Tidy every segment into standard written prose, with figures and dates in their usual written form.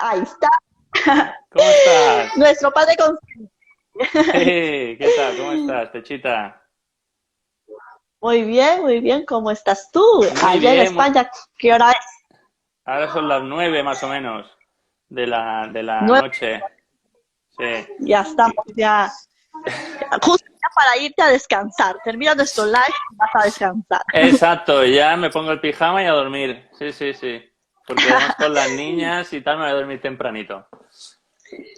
Ahí está. ¿Cómo estás? Nuestro padre consciente. Hey, ¿qué tal? ¿Cómo estás, Techita? Muy bien, muy bien. ¿Cómo estás tú? Muy Allá en bien. España, ¿qué hora es? Ahora son las 9 más o menos de la Nueve. noche. Sí. Ya estamos, ya. Justo ya para irte a descansar. Termina nuestro live y vas a descansar. Exacto, ya me pongo el pijama y a dormir. Sí, sí, sí. Porque además con las niñas y tal me voy a dormir tempranito.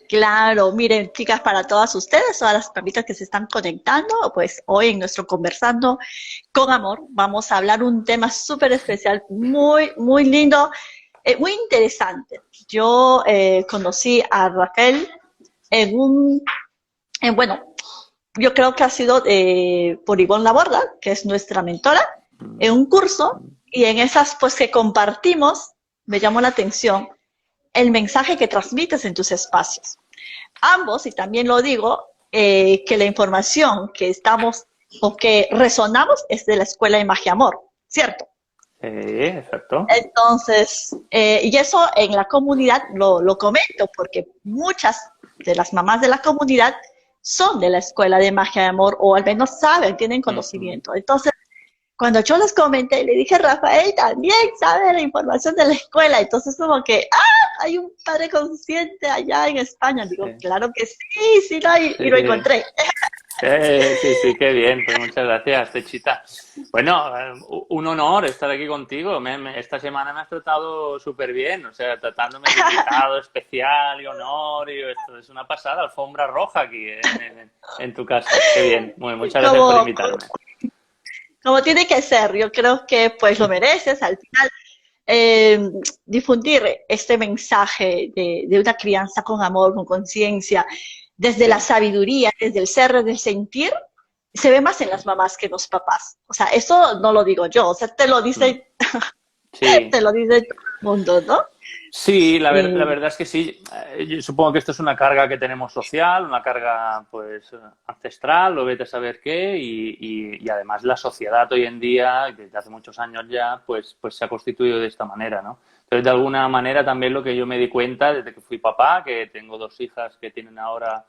Claro, miren, chicas, para todas ustedes, todas las perritas que se están conectando, pues hoy en nuestro Conversando con Amor vamos a hablar un tema súper especial, muy, muy lindo, muy interesante. Yo conocí a Raquel en bueno, yo creo que ha sido por Ivonne Laborda, que es nuestra mentora, en un curso, y en esas pues que compartimos, me llamó la atención el mensaje que transmites en tus espacios. Ambos, y también lo digo, que la información que estamos o que resonamos es de la Escuela de Magia Amor, ¿cierto? Sí, exacto. Entonces, y eso en la comunidad lo comento porque muchas de las mamás de la comunidad son de la Escuela de Magia de Amor o al menos saben, tienen Ujú. conocimiento. Entonces, cuando yo les comenté, le dije, Rafael también sabe la información de la escuela. Entonces, como que, hay un padre consciente allá en España. Digo, Sí, claro que sí, sí, y lo sí. encontré. Sí, sí, qué bien, pues muchas gracias, Techita. Bueno, un honor estar aquí contigo. Esta semana me has tratado súper bien, o sea, tratándome de invitado especial y honor, y esto es una pasada, alfombra roja aquí en tu casa. Qué bien, muchas gracias por Como, invitarme. como tiene que ser, yo creo que pues lo mereces. Al final, eh, difundir este mensaje de una crianza con amor, con conciencia, desde la Sí, sabiduría, desde el ser, desde el sentir, se ve más en las mamás que en los papás. O sea, eso no lo digo yo, o sea, mm, te sí. lo dice todo el mundo, ¿no? Sí, la Y verdad es que sí. Yo supongo que esto es una carga que tenemos social, una carga pues ancestral, o vete a saber qué, y además la sociedad hoy en día, desde hace muchos años ya, pues se ha constituido de esta manera, ¿no? Entonces, de alguna manera también lo que yo me di cuenta desde que fui papá, que tengo dos hijas que tienen ahora,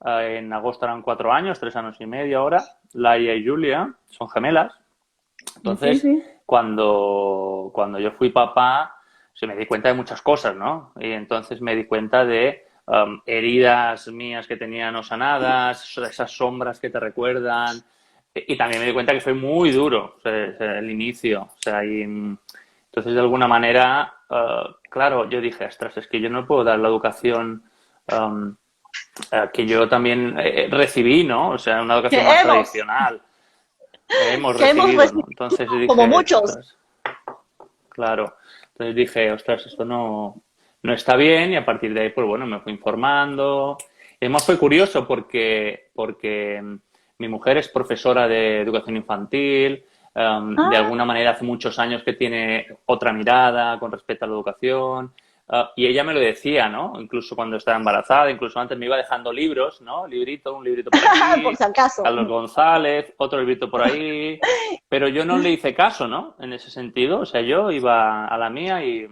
en agosto eran 4 años, 3 años y medio ahora, Laia y Julia, son gemelas. sí, Entonces, sí. cuando yo fui papá, se me di cuenta de muchas cosas, ¿no? Y entonces me di cuenta de heridas mías que tenía no sanadas, esas sombras que te recuerdan. Y también me di cuenta que fue muy duro, o sea, el inicio. O sea, entonces, de alguna manera, claro, yo dije, ostras, es que yo no puedo dar la educación um, que yo también recibí, ¿no? O sea, una Que educación más hemos, tradicional. Hemos que hemos recibido, ¿no? recibido Entonces como dije, muchos. ostras, claro. Entonces dije, ostras, esto no está bien, y a partir de ahí, pues bueno, me fui informando. Y además fue curioso porque mi mujer es profesora de educación infantil, de Ah, alguna manera hace muchos años que tiene otra mirada con respecto a la educación. Y ella me lo decía, ¿no? Incluso cuando estaba embarazada, incluso antes me iba dejando libros, ¿no? Un librito por por aquí, si acaso. Carlos González, otro librito por ahí, pero yo no le hice caso, ¿no? En ese sentido, o sea, yo iba a la mía, y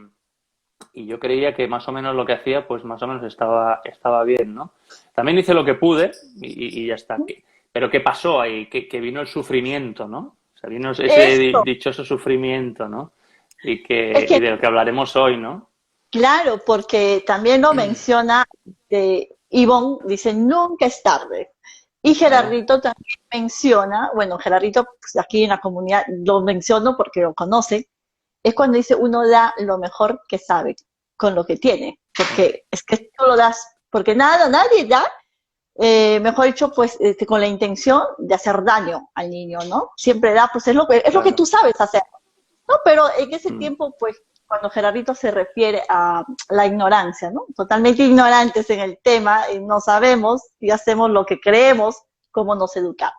yo creía que más o menos lo que hacía, pues más o menos estaba bien, ¿no? También hice lo que pude y ya está. Pero ¿qué pasó ahí? Que vino el sufrimiento, ¿no? O sea, vino ese Esto, dichoso sufrimiento, ¿no? es Y que de lo que hablaremos hoy, ¿no? claro, porque también lo menciona de Ivonne, dice, nunca es tarde. Y Claro. Gerardito también menciona, bueno, Gerardito pues, aquí en la comunidad lo menciono porque lo conoce, es cuando dice uno da lo mejor que sabe con lo que tiene, Mm, porque es que tú lo das, porque nadie da, mejor dicho, pues con la intención de hacer daño al niño, ¿no? Siempre da, pues es lo que tú claro. sabes hacer. No, pero en ese Mm. tiempo, pues, cuando Gerardito se refiere a la ignorancia, ¿no? Totalmente ignorantes en el tema, y no sabemos y hacemos lo que creemos, cómo nos educamos.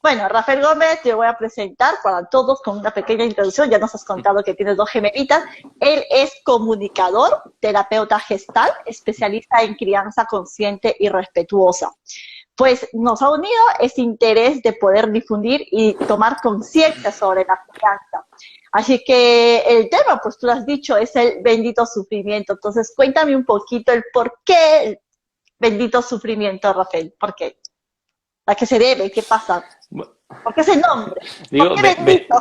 Bueno, Rafael Gómez, te voy a presentar para todos con una pequeña introducción. Ya nos has contado que tienes dos gemelitas. Él es comunicador, terapeuta gestal, especialista en crianza consciente y respetuosa. pues nos ha unido ese interés de poder difundir y tomar conciencia sobre la crianza. Así que el tema, pues tú lo has dicho, es el bendito sufrimiento. Entonces, cuéntame un poquito el por qué el bendito sufrimiento, Rafael. ¿Por qué? ¿A qué se debe? ¿Qué pasa? ¿Por qué ese nombre? ¿Por Digo, qué bendito?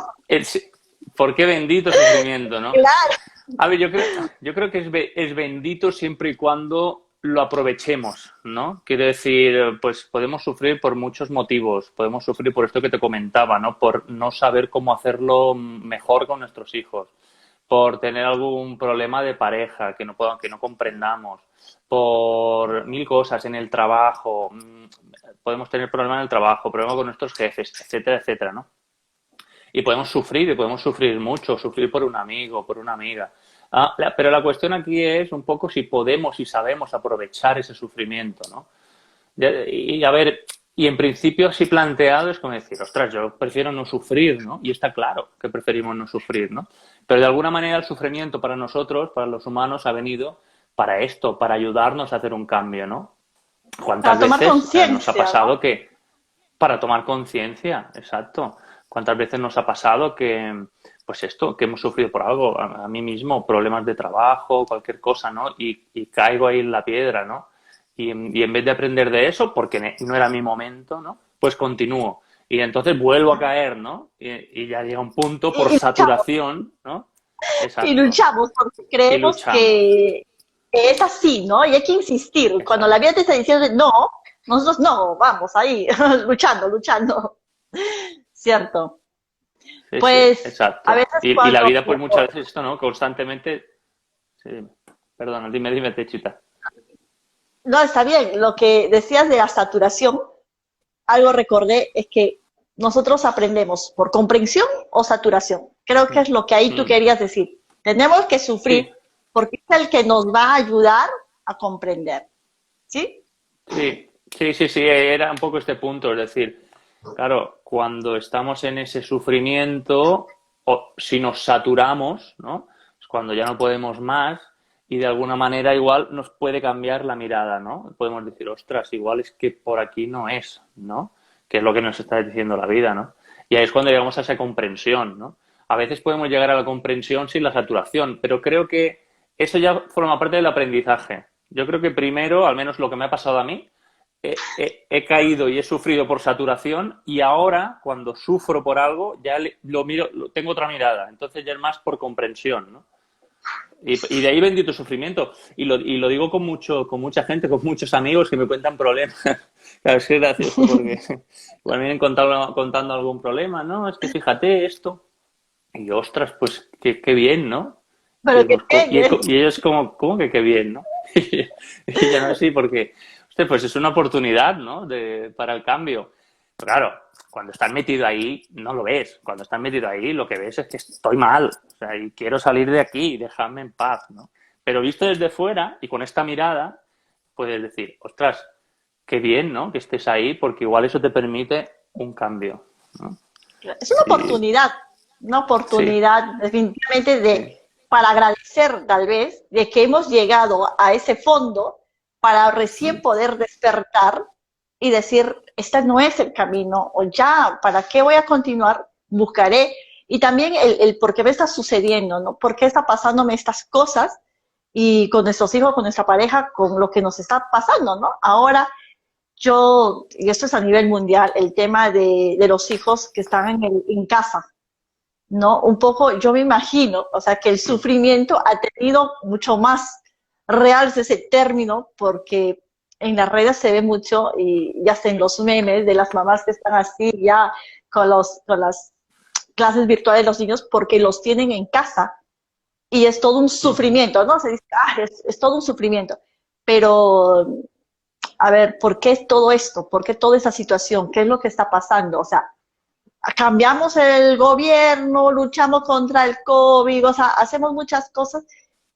¿por qué bendito sufrimiento, no? Claro. A ver, yo creo que es bendito siempre y cuando lo aprovechemos, ¿no? Quiero decir, pues podemos sufrir por muchos motivos. Podemos sufrir por esto que te comentaba, ¿no? Por no saber cómo hacerlo mejor con nuestros hijos, por tener algún problema de pareja que no comprendamos, por mil cosas en el trabajo. Podemos tener problemas en el trabajo, problemas con nuestros jefes, etcétera, etcétera, ¿no? Y podemos sufrir mucho, sufrir por un amigo, por una amiga. Pero la cuestión aquí es un poco si podemos y sabemos aprovechar ese sufrimiento, ¿no? Y a ver, y en principio así planteado es como decir, ostras, yo prefiero no sufrir, ¿no? Y está claro que preferimos no sufrir, ¿no? Pero de alguna manera el sufrimiento para nosotros, para los humanos, ha venido para esto, para ayudarnos a hacer un cambio, ¿no? Para ¿Cuántas tomar veces nos ha conciencia, ¿no? pasado que para tomar conciencia, exacto. ¿Cuántas veces nos ha pasado que, pues esto, que hemos sufrido por algo, a mí mismo, problemas de trabajo, cualquier cosa, ¿no? Y caigo ahí en la piedra, ¿no? Y en vez de aprender de eso, porque no era mi momento, ¿no? Pues continúo. Y entonces vuelvo a caer, ¿no? Y ya llega un punto por Y luchamos, saturación, ¿no? y Exacto. luchamos porque Y creemos luchamos. que es así, ¿no? Y hay que insistir. Cuando la Exacto. vida te está diciendo no, nosotros no, vamos ahí, luchando, luchando. Cierto. Sí, sí, Pues a exacto. veces Y la cuando, vida, pues muchas veces esto, ¿no? Constantemente. Sí, perdona, dime, Techita. no, está bien, lo que decías de la saturación, algo recordé, es que nosotros aprendemos por comprensión o saturación. Creo que es lo que ahí tú Mm. querías decir. Tenemos que Sí, sufrir porque es el que nos va a ayudar a comprender. ¿Sí? sí, era un poco este punto, es decir, claro, cuando estamos en ese sufrimiento, o si nos saturamos, ¿no? Es cuando ya no podemos más y de alguna manera igual nos puede cambiar la mirada, ¿no? Podemos decir, ostras, igual es que por aquí no es, ¿no? Que es lo que nos está diciendo la vida, ¿no? Y ahí es cuando llegamos a esa comprensión, ¿no? A veces podemos llegar a la comprensión sin la saturación, pero creo que eso ya forma parte del aprendizaje. Yo creo que primero, al menos lo que me ha pasado a mí, he caído y he sufrido por saturación y ahora, cuando sufro por algo, ya lo miro, tengo otra mirada. Entonces ya es más por comprensión, ¿no? Y de ahí bendito sufrimiento. Y lo digo con mucha gente, con muchos amigos que me cuentan problemas. Claro, es que es gracioso porque igual me vienen contando algún problema, ¿no? Es que fíjate esto. Y yo, ostras, pues qué bien, ¿no? Pero que tengan. Y ellos como, ¿cómo que qué bien, no? Y ya no sé, porque, usted, pues es una oportunidad, ¿no? Para el cambio. Pero claro, cuando estás metido ahí, no lo ves. Cuando estás metido ahí, lo que ves es que estoy mal. O sea, y quiero salir de aquí, dejarme en paz, ¿no? Pero visto desde fuera y con esta mirada, puedes decir, ostras, qué bien, ¿no? Que estés ahí, porque igual eso te permite un cambio, ¿no? Es Y una sí, oportunidad definitivamente sí. para agradecer tal vez de que hemos llegado a ese fondo para recién Mm, poder despertar y decir, este no es el camino, o ya, ¿para qué voy a continuar? Buscaré. Y también el por qué me está sucediendo, ¿no? ¿Por qué está pasándome estas cosas? Y con nuestros hijos, con nuestra pareja, con lo que nos está pasando, ¿no? Ahora y esto es a nivel mundial, el tema de los hijos que están en casa, ¿no? Un poco, yo me imagino, o sea, que el mm, sufrimiento ha tenido mucho más real ese término, porque en las redes se ve mucho, y ya hasta en los memes de las mamás que están así, ya con las clases virtuales de los niños, porque los tienen en casa, y es todo un ujú. sufrimiento, ¿no? Se dice, es todo un sufrimiento, pero a ver, ¿por qué todo esto? ¿Por qué toda esa situación? ¿Qué es lo que está pasando? O sea, cambiamos el gobierno, luchamos contra el COVID, o sea, hacemos muchas cosas.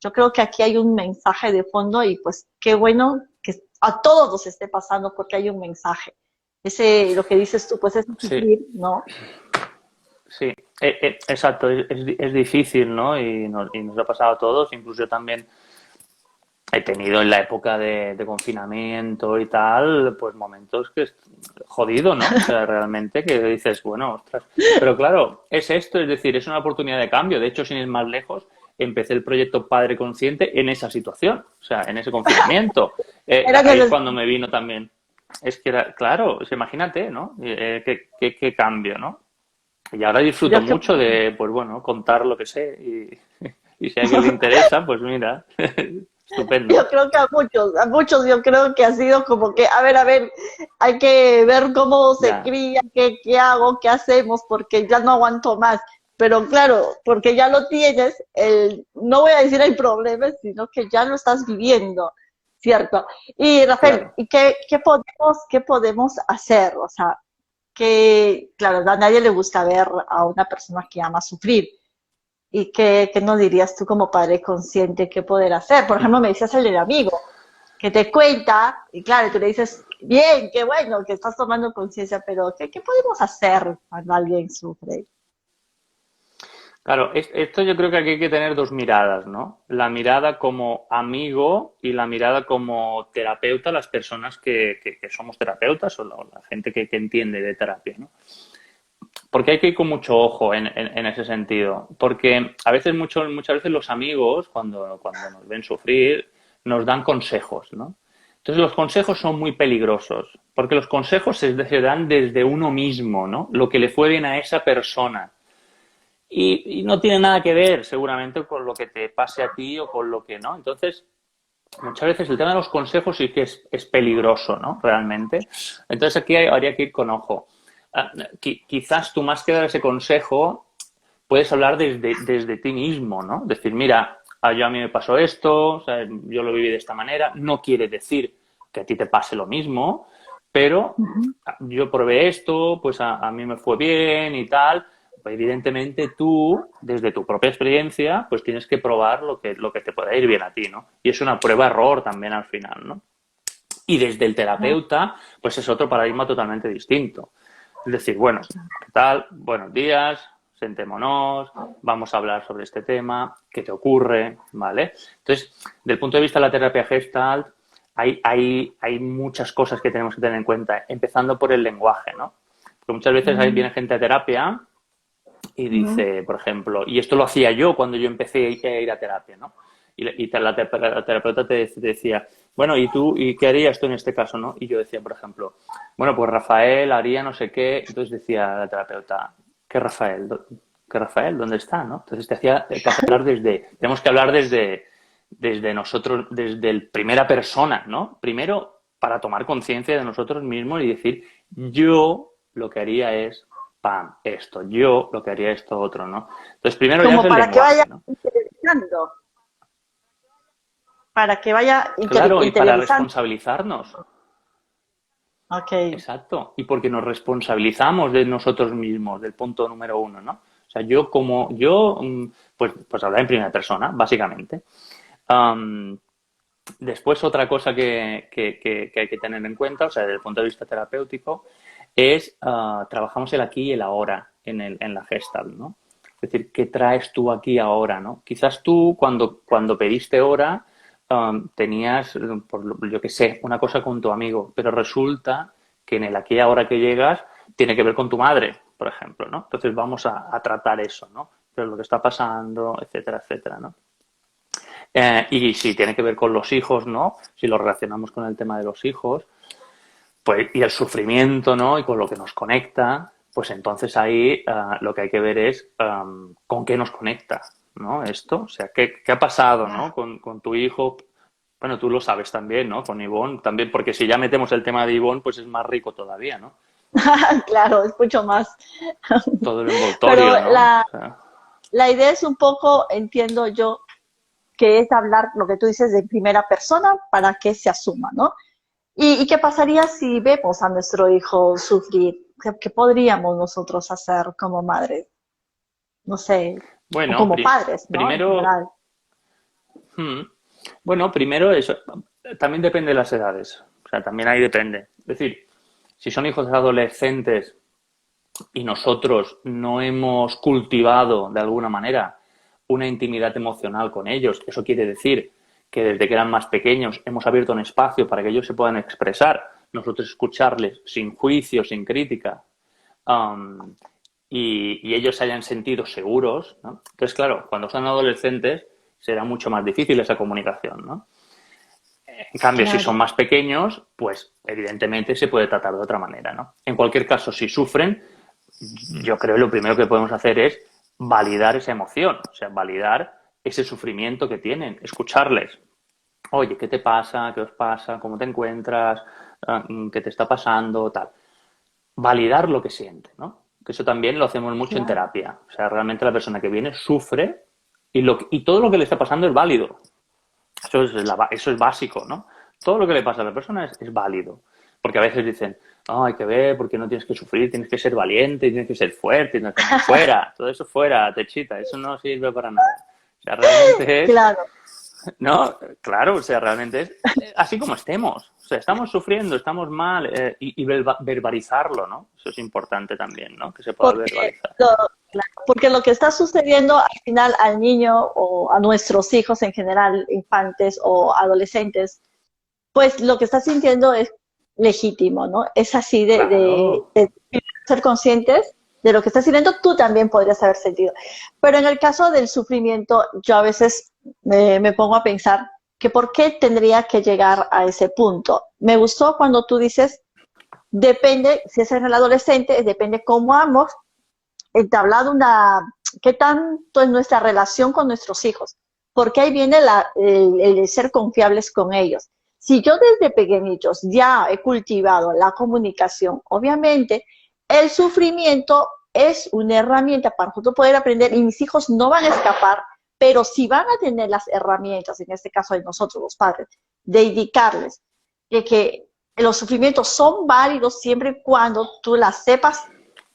Yo creo que aquí hay un mensaje de fondo y pues qué bueno que a todos nos esté pasando porque hay un mensaje. Ese, lo que dices tú, pues es Sí, sufrir, ¿no? sí, exacto, es difícil, ¿no? Y nos ha pasado a todos, incluso yo también he tenido en la época de confinamiento y tal, pues momentos que es jodido, ¿no? O sea, realmente que dices, bueno, ostras. Pero claro, es esto, es decir, es una oportunidad de cambio. De hecho, sin ir más lejos, empecé el proyecto Padre Consciente en esa situación, o sea, en ese confinamiento. Era Ahí es que cuando me vino también. Es que era, claro, imagínate, ¿no? Qué cambio, ¿no? Y ahora disfruto yo que mucho de, pues bueno, contar lo que sé y si a alguien le interesa, pues mira, estupendo. yo creo que a muchos yo creo que ha sido como que, a ver, hay que ver cómo se Ya, cría, qué hago, qué hacemos, porque ya no aguanto más. Pero claro, porque ya lo tienes, no voy a decir hay problemas, sino que ya lo estás viviendo, ¿cierto? Y Rafael, claro. ¿y qué podemos hacer? O sea, que, claro, a nadie le gusta ver a una persona que ama sufrir. ¿Y qué nos dirías tú como padre consciente qué poder hacer? Por ejemplo, me decías el del amigo, que te cuenta, y claro, tú le dices, bien, qué bueno, que estás tomando conciencia, pero ¿qué podemos hacer cuando alguien sufre? Claro, esto yo creo que aquí hay que tener dos miradas, ¿no? La mirada como amigo y la mirada como terapeuta, las personas que somos terapeutas o la gente que entiende de terapia, ¿no? Porque hay que ir con mucho ojo en ese sentido. Porque a veces, muchas veces los amigos, cuando nos ven sufrir, nos dan consejos, ¿no? Entonces los consejos son muy peligrosos, porque los consejos se dan desde uno mismo, ¿no? Lo que le fue bien a esa persona. Y no tiene nada que ver seguramente con lo que te pase a ti o con lo que no. Entonces, muchas veces el tema de los consejos sí que es peligroso, ¿no? Realmente. Entonces aquí habría que ir con ojo. Quizás tú más que dar ese consejo, puedes hablar desde ti mismo, ¿no? Decir, mira, yo a mí me pasó esto, o sea, yo lo viví de esta manera, no quiere decir que a ti te pase lo mismo, pero Ujú. yo probé esto, pues a mí me fue bien y tal. Pues evidentemente tú, desde tu propia experiencia, pues tienes que probar lo que te pueda ir bien a ti, ¿no? Y es una prueba-error también al final, ¿no? Y desde el terapeuta, pues es otro paradigma totalmente distinto. Es decir, bueno, ¿qué tal? Buenos días, sentémonos, vamos a hablar sobre este tema, ¿qué te ocurre? ¿Vale? Entonces, del punto de vista de la terapia Gestalt, hay muchas cosas que tenemos que tener en cuenta, empezando por el lenguaje, ¿no? Porque muchas veces ahí Mm, viene gente a terapia y ujú. dice, por ejemplo, y esto lo hacía yo cuando yo empecé a ir a terapia, ¿no? La terapeuta te decía, bueno, ¿y tú, y qué harías tú en este caso, no? Y yo decía, por ejemplo, bueno, pues Rafael haría no sé qué. Entonces decía la terapeuta, ¿qué Rafael? ¿Qué Rafael? ¿Dónde está, no? Entonces te hace hablar tenemos que hablar desde nosotros, desde el primera persona, ¿no? Primero, para tomar conciencia de nosotros mismos y decir, yo lo que haría es pam, esto, yo lo que haría esto otro, ¿no? Entonces, primero ya es Como el para que vaya lenguaje, ¿no? interiorizando, para que vaya Claro, y para interiorizando. responsabilizarnos, Ok. exacto, y porque nos responsabilizamos de nosotros mismos, del punto número uno, ¿no? O sea, pues hablar en primera persona, básicamente. Am, Después, otra cosa que hay que tener en cuenta, o sea, desde el punto de vista terapéutico, es trabajamos el aquí y el ahora en la Gestalt, ¿no? Es decir, ¿qué traes tú aquí ahora, no? Quizás tú, cuando pediste hora, tenías, yo qué sé, una cosa con tu amigo, pero resulta que en el aquí y ahora que llegas tiene que ver con tu madre, por ejemplo, ¿no? Entonces vamos a tratar eso, ¿no? Pero lo que está pasando, etcétera, etcétera, ¿no? Y si tiene que ver con los hijos, ¿no? Si lo relacionamos con el tema de los hijos, pues, y el sufrimiento, ¿no? Y con lo que nos conecta, pues entonces ahí lo que hay que ver es con qué nos conecta, ¿no? Esto, o sea, qué ha pasado, ¿no? Con tu hijo. Bueno, tú lo sabes también, ¿no? Con Ivonne, también, porque si ya metemos el tema de Ivonne, pues es más rico todavía, ¿no? Claro, es mucho más. Todo el Pero envoltorio, ¿no? O sea, la idea es un poco, entiendo yo, que es hablar lo que tú dices de primera persona para que se asuma, ¿no? ¿Y qué pasaría si vemos a nuestro hijo sufrir? ¿Qué podríamos nosotros hacer como madres? No sé, o bueno, como padres, ¿no? En primero, general. hmm, bueno, primero eso, también depende de las edades, o sea, también ahí depende. Es decir, si son hijos adolescentes y nosotros no hemos cultivado de alguna manera una intimidad emocional con ellos, eso quiere decir que desde que eran más pequeños hemos abierto un espacio para que ellos se puedan expresar, nosotros escucharles sin juicio, sin crítica, um, y ellos se hayan sentido seguros, ¿no? Entonces, claro, cuando son adolescentes será mucho más difícil esa comunicación, ¿no? En cambio, si son Claro, más pequeños, pues evidentemente se puede tratar de otra manera, ¿no? En cualquier caso, si sufren, yo creo que lo primero que podemos hacer es validar esa emoción, o sea, validar ese sufrimiento que tienen, escucharles. Oye, ¿qué te pasa? ¿Qué os pasa? ¿Cómo te encuentras? ¿Qué te está pasando? Tal. Validar lo que siente, ¿no? Que eso también lo hacemos mucho en claro. terapia. O sea, realmente la persona que viene sufre y todo lo que le está pasando es válido. Eso es básico, ¿no? Todo lo que le pasa a la persona es válido. Porque a veces dicen, no, hay que ver, porque no tienes que sufrir, tienes que ser valiente, tienes que ser fuerte, fuera, todo eso fuera, techita, eso no sirve para nada. O sea, realmente es, Claro, no, claro, o sea, realmente es así como estemos. O sea, estamos sufriendo, estamos mal, y verbalizarlo, ¿no? Eso es importante también, ¿no? Que se pueda porque verbalizar. claro, porque lo que está sucediendo al final al niño o a nuestros hijos en general, infantes o adolescentes, pues lo que está sintiendo es legítimo, ¿no? Es así Claro. de ser conscientes de lo que está sintiendo, tú también podrías haber sentido. Pero en el caso del sufrimiento, yo a veces me pongo a pensar que por qué tendría que llegar a ese punto. Me gustó cuando tú dices, depende, si es en el adolescente, depende cómo ambos entablado qué tanto es nuestra relación con nuestros hijos, porque ahí viene el ser confiables con ellos. Si yo desde pequeñitos ya he cultivado la comunicación, obviamente el sufrimiento es una herramienta para nosotros poder aprender y mis hijos no van a escapar, pero sí van a tener las herramientas, en este caso de nosotros los padres, de indicarles que los sufrimientos son válidos siempre y cuando tú las sepas,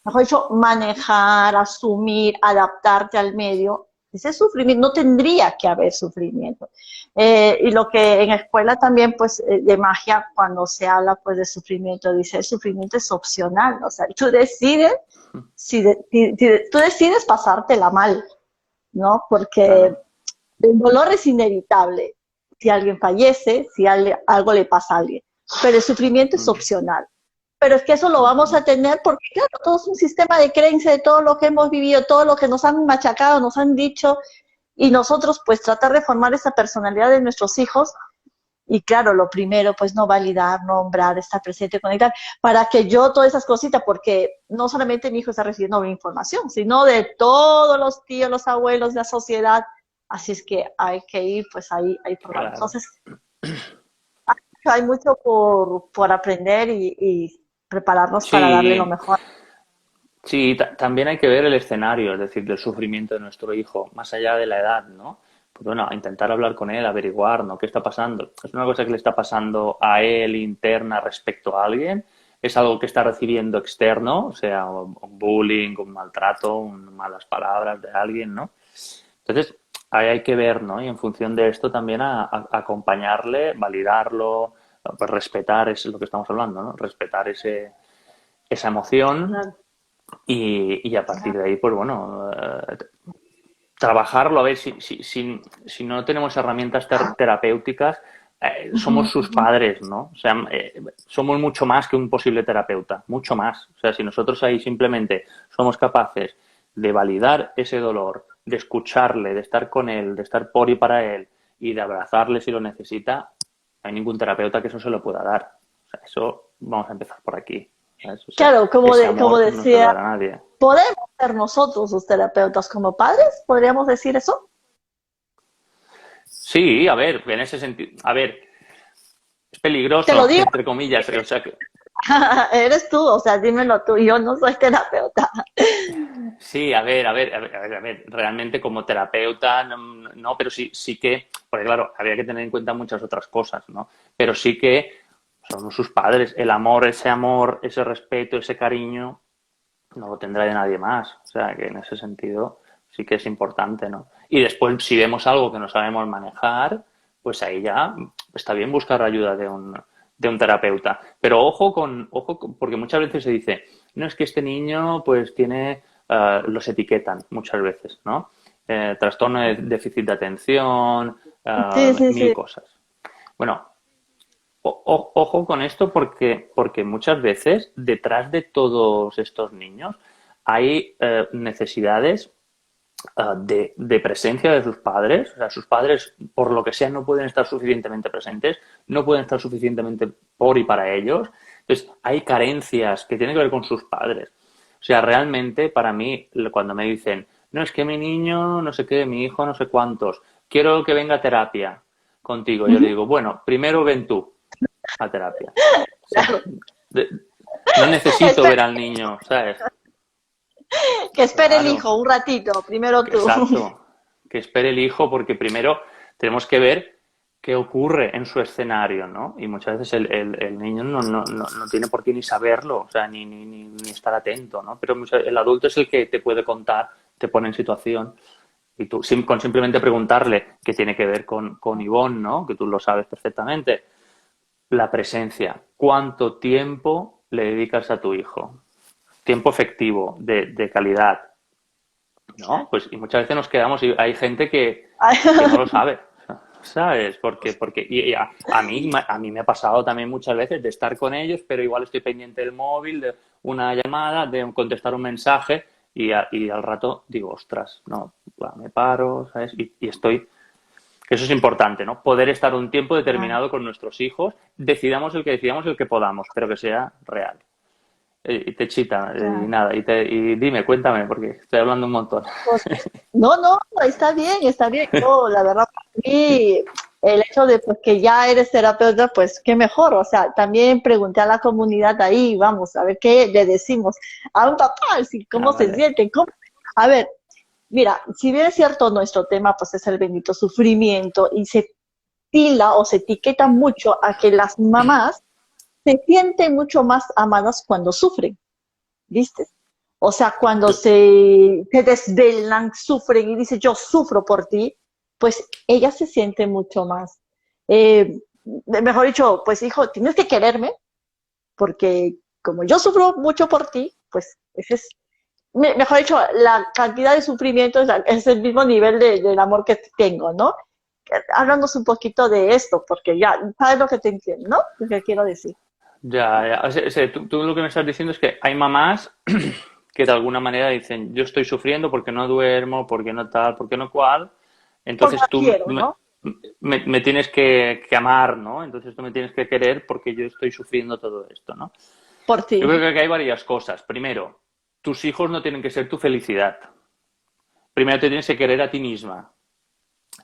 mejor dicho, manejar, asumir, adaptarte al medio. Ese sufrimiento, no tendría que haber sufrimiento. Y lo que en escuela también, pues, de magia, cuando se habla, pues, de sufrimiento, dice, el sufrimiento es opcional, o sea, tú decides, tú decides pasártela mal, ¿no? Porque Claro. el dolor es inevitable. Si alguien fallece, si algo le pasa a alguien. Pero el sufrimiento es Mm, opcional. Pero es que eso lo vamos ujú. a tener porque, claro, todo es un sistema de creencia de todo lo que hemos vivido, todo lo que nos han machacado, nos han dicho, y nosotros, pues, tratar de formar esa personalidad de nuestros hijos. Y claro, lo primero, pues, no validar, nombrar, estar presente, conectar, para que yo todas esas cositas, porque no solamente mi hijo está recibiendo mi información, sino de todos los tíos, los abuelos, la sociedad. Así es que hay que ir, pues, ahí formando. Claro. Entonces, hay mucho por aprender y prepararnos para darle lo Sí, mejor. sí, también hay que ver el escenario, es decir, del sufrimiento de nuestro hijo, más allá de la edad, ¿no? Pues bueno, intentar hablar con él, averiguar, ¿no? ¿Qué está pasando? ¿Es una cosa que le está pasando a él interna respecto a alguien? ¿Es algo que está recibiendo externo? O sea, un bullying, un maltrato, malas palabras de alguien, ¿no? Entonces, ahí hay que ver, ¿no? Y en función de esto también a acompañarle, validarlo, pues respetar, es lo que estamos hablando, ¿no? Respetar esa emoción Claro, y a partir claro. de ahí, pues bueno, trabajarlo, a ver, si no tenemos herramientas terapéuticas, somos Ujú, sus ujú. padres, ¿no? O sea, somos mucho más que un posible terapeuta, mucho más. O sea, si nosotros ahí simplemente somos capaces de validar ese dolor, de escucharle, de estar con él, de estar por y para él y de abrazarle si lo necesita, no hay ningún terapeuta que eso se lo pueda dar. O sea, eso vamos a empezar por aquí. ¿Sabes? O sea, Claro, ese como amor no se lo decía, dará a nadie. podemos ser nosotros los terapeutas como padres, podríamos decir eso. Sí, a ver, en ese sentido, a ver, es Te lo peligroso, digo, entre comillas, o sea, eres tú, o sea, dímelo tú, yo no soy terapeuta. sí, a ver, realmente como terapeuta, no, no, pero sí que, porque claro, habría que tener en cuenta muchas otras cosas, ¿no? Pero sí que somos sus padres, el amor, ese respeto, ese cariño, no lo tendrá de nadie más, o sea, que en ese sentido sí que es importante, ¿no? Y después, si vemos algo que no sabemos manejar, pues ahí ya está bien buscar ayuda de un terapeuta. Pero porque muchas veces se dice, no es que este niño pues tiene, los etiquetan muchas veces, ¿no? Trastorno de déficit de atención, Sí, sí, mil sí. cosas. Bueno, ojo con esto porque muchas veces detrás de todos estos niños hay necesidades de presencia de sus padres. O sea, sus padres, por lo que sea, no pueden estar suficientemente presentes, no pueden estar suficientemente por y para ellos. Entonces, hay carencias que tienen que ver con sus padres. O sea, realmente, para mí, cuando me dicen, no, es que mi niño, no sé qué, mi hijo, no sé cuántos, quiero que venga a terapia contigo, yo le Ujú, digo, bueno, primero ven tú a terapia. O sea, claro. de- no necesito ver al niño, ¿sabes? Que espere el Claro. hijo un ratito, primero tú. Exacto, que espere el hijo porque primero tenemos que ver qué ocurre en su escenario, ¿no? Y muchas veces el niño no tiene por qué ni saberlo, o sea, ni estar atento, ¿no? Pero el adulto es el que te puede contar, te pone en situación y tú con simplemente preguntarle qué tiene que ver con Ivonne, ¿no? Que tú lo sabes perfectamente. La presencia. ¿Cuánto tiempo le dedicas a tu hijo? Tiempo efectivo, de calidad. No, pues y muchas veces nos quedamos y hay gente que no lo sabe, ¿sabes? A mí me ha pasado también muchas veces de estar con ellos, pero igual estoy pendiente del móvil, de una llamada, de contestar un mensaje y al rato digo, ostras, no, me paro, ¿sabes? Y estoy, que eso es importante, ¿no? Poder estar un tiempo determinado con nuestros hijos, decidamos el que podamos, pero que sea real. Y te chita, y Claro. nada, y dime, cuéntame, porque estoy hablando un montón. Pues, no, no, está bien, está bien. Yo, la verdad, para mí, el hecho de pues, que ya eres terapeuta, pues qué mejor. O sea, también pregunté a la comunidad ahí, vamos, a ver qué le decimos a un papá, si, Ah, cómo se vale. siente, cómo. A ver, mira, si bien es cierto, nuestro tema pues es el bendito sufrimiento y se tila o se etiqueta mucho a que las mamás se sienten mucho más amadas cuando sufren. ¿Viste? O sea, cuando se desvelan, sufren y dice yo sufro por ti, pues ella se siente mucho más. Mejor dicho, pues hijo, tienes que quererme porque como yo sufro mucho por ti, pues ese es, mejor dicho, la cantidad de sufrimiento es el mismo nivel del amor que tengo, ¿no? Háblanos un poquito de esto, porque ya, sabes lo que te entiendo, ¿no? Lo que quiero decir. Ya, ya. Tú lo que me estás diciendo es que hay mamás que de alguna manera dicen, yo estoy sufriendo porque no duermo, porque no tal, porque no cual, Pues entonces la tú quiero, ¿no? me tienes que amar, ¿no? Entonces tú me tienes que querer porque yo estoy sufriendo todo esto, ¿no? Por ti. Yo creo que aquí hay varias cosas. Primero, tus hijos no tienen que ser tu felicidad. Primero te tienes que querer a ti misma,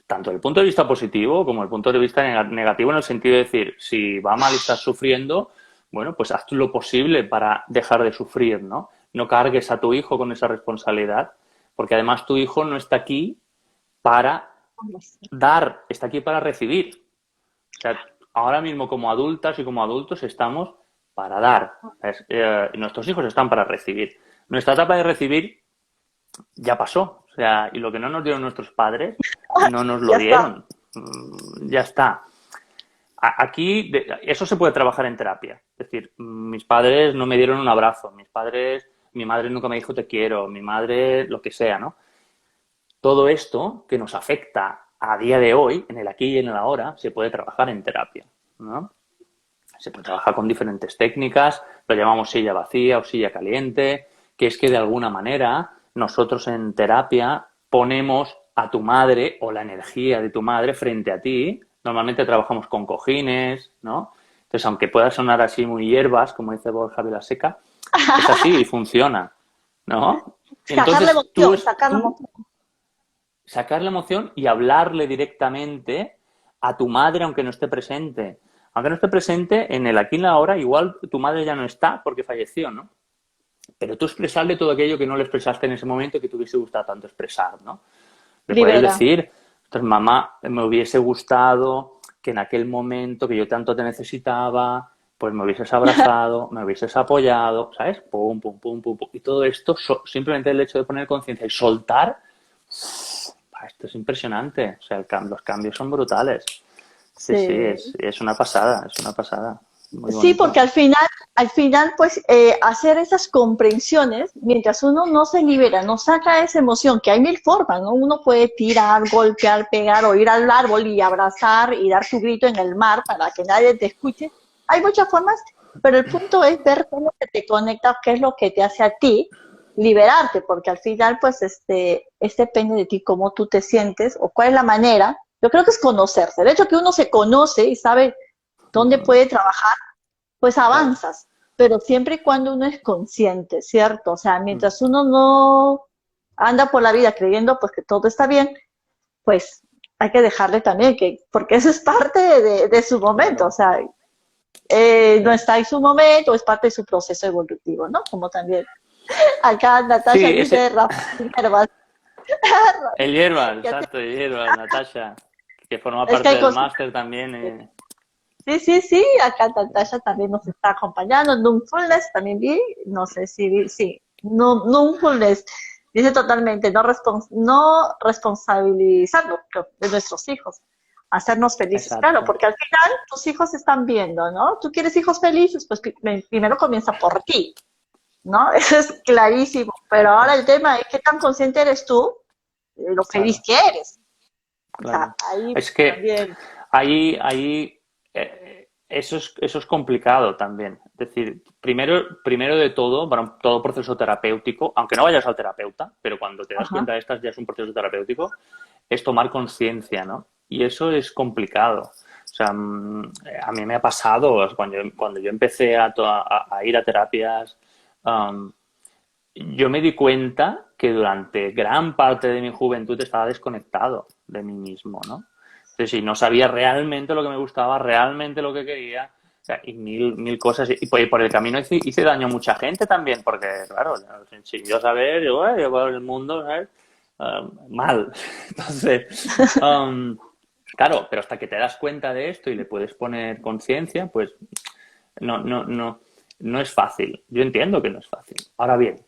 tanto desde el punto de vista positivo como desde el punto de vista negativo, en el sentido de decir, si va mal y estás sufriendo, bueno, pues haz lo posible para dejar de sufrir, ¿no? No cargues a tu hijo con esa responsabilidad, porque además tu hijo no está aquí para dar, está aquí para recibir. O sea, ahora mismo como adultas y como adultos estamos para dar. Nuestros hijos están para recibir. Nuestra etapa de recibir ya pasó. O sea, y lo que no nos dieron nuestros padres, no nos lo Ya está. dieron. Ya está. Aquí eso se puede trabajar en terapia. Es decir, mis padres no me dieron un abrazo, mi madre nunca me dijo te quiero, mi madre lo que sea, ¿no? Todo esto que nos afecta a día de hoy, en el aquí y en el ahora, se puede trabajar en terapia, ¿no? Se puede trabajar con diferentes técnicas, lo llamamos silla vacía o silla caliente, que es que de alguna manera nosotros en terapia ponemos a tu madre o la energía de tu madre frente a ti. Normalmente trabajamos con cojines, ¿no? Entonces, aunque pueda sonar así muy hierbas, como dice Borja Vilaseca, es así y funciona, ¿no? Sacar la Entonces, emoción, sacar la tú emoción. sacar la emoción y hablarle directamente a tu madre aunque no esté presente. Aunque no esté presente, en el aquí y en la ahora, igual tu madre ya no está porque falleció, ¿no? Pero tú expresarle todo aquello que no le expresaste en ese momento que te hubiese gustado tanto expresar, ¿no? Le puedes Libera. decir, entonces, mamá, me hubiese gustado que en aquel momento que yo tanto te necesitaba, pues me hubieses abrazado, me hubieses apoyado, ¿sabes? Pum, pum, pum, pum, pum. Y todo esto, simplemente el hecho de poner conciencia y soltar, esto es impresionante. O sea, los cambios son brutales. Sí, sí, Sí. es una pasada, es una pasada. Muy Sí, porque bonito. al final al final, pues, hacer esas comprensiones, mientras uno no se libera, no saca esa emoción, que hay mil formas, ¿no? Uno puede tirar, golpear, pegar, o ir al árbol y abrazar y dar tu grito en el mar para que nadie te escuche. Hay muchas formas, pero el punto es ver cómo se te conecta, qué es lo que te hace a ti liberarte, porque al final, pues, es depende de ti cómo tú te sientes o cuál es la manera. Yo creo que es conocerse. El hecho que uno se conoce y sabe dónde puede trabajar, pues Claro. avanzas, pero siempre y cuando uno es consciente, ¿cierto? O sea, mientras uno no anda por la vida creyendo pues que todo está bien, pues hay que dejarle también que, porque eso es parte de su momento, o Claro, sea, no claro. está en su momento, es parte de su proceso evolutivo, ¿no? Como también acá Natasha Sí, dice, ese, Rafael Hierbas, el Hierbas, exacto, el Hierbas, Natasha, que forma es que parte hay del cosas. máster también. Sí, sí, sí, acá Natasha también nos está acompañando. Mindfulness también vi, no sé si vi, sí, no, Mindfulness dice totalmente, no responsabilizando de nuestros hijos, hacernos felices, claro, Exacto, porque al final tus hijos están viendo, ¿no? Tú quieres hijos felices, pues primero comienza por ti, ¿no? Eso es clarísimo, pero ahora exacto, el tema es qué tan consciente eres tú de lo feliz claro, que eres. O sea, claro. ahí Es que también, ahí eso es complicado también. Es decir, primero de todo, para todo proceso terapéutico, aunque no vayas al terapeuta, pero cuando te das ajá, cuenta de estas ya es un proceso terapéutico, es tomar conciencia, ¿no? Y eso es complicado. O sea, a mí me ha pasado cuando yo empecé a ir a terapias, um, yo me di cuenta que durante gran parte de mi juventud estaba desconectado de mí mismo, ¿no? Entonces, si no sabía realmente lo que me gustaba, realmente lo que quería, o sea, y mil cosas. Y por el camino hice daño a mucha gente también, porque, claro, sin yo saber, yo por el mundo, ¿sabes? Mal. Entonces, claro, pero hasta que te das cuenta de esto y le puedes poner conciencia, pues no es fácil. Yo entiendo que no es fácil. Ahora bien,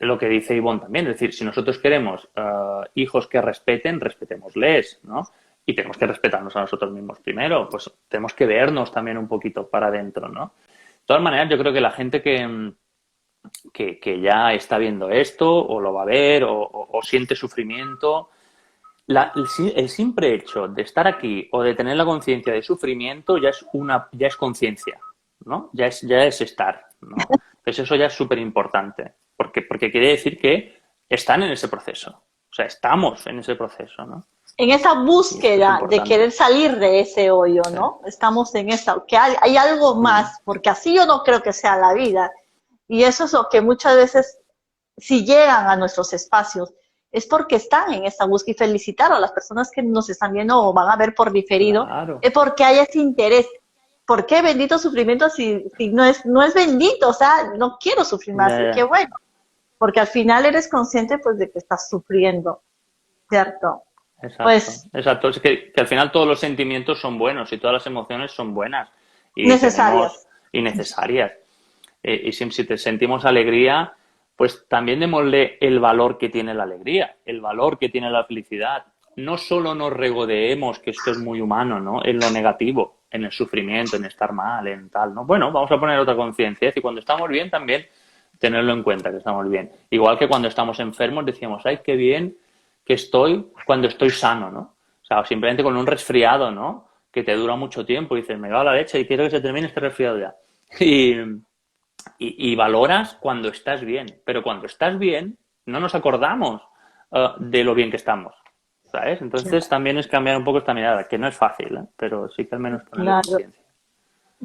lo que dice Ivonne también, es decir, si nosotros queremos hijos que respeten, respetémosles, ¿no? Y tenemos que respetarnos a nosotros mismos primero, pues tenemos que vernos también un poquito para adentro, ¿no? De todas maneras, yo creo que la gente que ya está viendo esto, o lo va a ver, o siente sufrimiento, el simple hecho de estar aquí o de tener la conciencia de sufrimiento ya es conciencia, ¿no? Ya es estar, ¿no? Entonces eso ya es súper importante, porque quiere decir que están en ese proceso, o sea, estamos en ese proceso, ¿no? en esa Y esto es búsqueda de importante. querer salir de ese hoyo, Sí. ¿no? Estamos en esa, que hay algo Mm. más, porque así yo no creo que sea la vida. Y eso es lo que muchas veces, si llegan a nuestros espacios, es porque están en esa búsqueda y felicitar a las personas que nos están viendo o van a ver por diferido, Claro. es porque hay ese interés. ¿Por qué bendito sufrimiento si no es bendito? O sea, no quiero sufrir más. Ya, Y qué ya. bueno, porque al final eres consciente pues de que estás sufriendo, ¿cierto? Exacto, Pues exacto. Es que al final todos los sentimientos son buenos y todas las emociones son buenas y tenemos necesarias. y necesarias. Y si te sentimos alegría, pues también démosle el valor que tiene la alegría, el valor que tiene la felicidad. No solo nos regodeemos, que esto es muy humano, ¿no? En lo negativo, en el sufrimiento, en estar mal, en tal, ¿no? Bueno, vamos a poner otra conciencia. Y cuando estamos bien, también tenerlo en cuenta que estamos bien. Igual que cuando estamos enfermos, decíamos, ay, qué bien que estoy cuando estoy sano, ¿no? O sea, simplemente con un resfriado, ¿no? Que te dura mucho tiempo y dices, me va a la leche y quiero que se termine este resfriado ya. Y, y valoras cuando estás bien, pero cuando estás bien no nos acordamos de lo bien que estamos, ¿sabes? Entonces también es cambiar un poco esta mirada, que no es fácil, ¿eh? Pero sí que al menos ponerle Claro. conciencia.